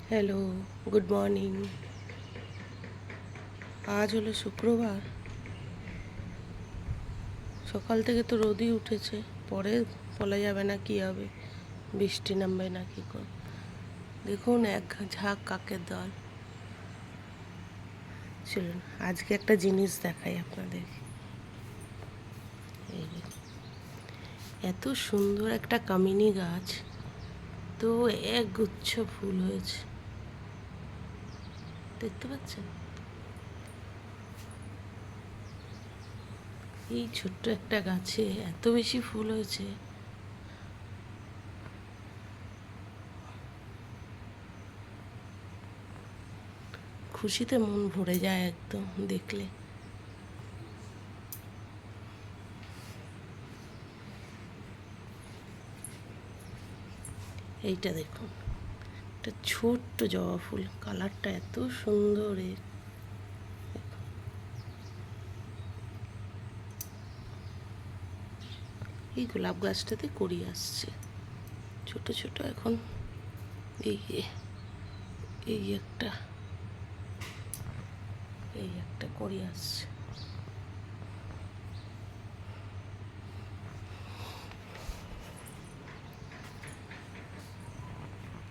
Hello, good morning. আজ হলো শুক্রবার। সকাল থেকে তো রোদই উঠেছে, পরে বলা যাবে না কি হবে, বৃষ্টি নামবে না কি করে। দেখুন এক ঝাঁক কাকের দল। চলুন আজকে একটা জিনিস দেখাই আপনাদের। এই যে, এত সুন্দর একটা কামিনী গাছ, তো এক গুচ্ছ ফুল হয়েছে, দেখতে পাচ্ছেন? এই ছোট্ট একটা গাছে এত বেশি ফুল হয়েছে। খুশিতে মন ভরে যায় একদম দেখলে। এইটা দেখুন, একটা ছোট্ট জবা ফুল, কালারটা এত সুন্দর এর। এই গোলাপ গাছটাতে কড়ি আসছে ছোট ছোট এখন। এই এই একটা এই একটা কড়ি আসছে।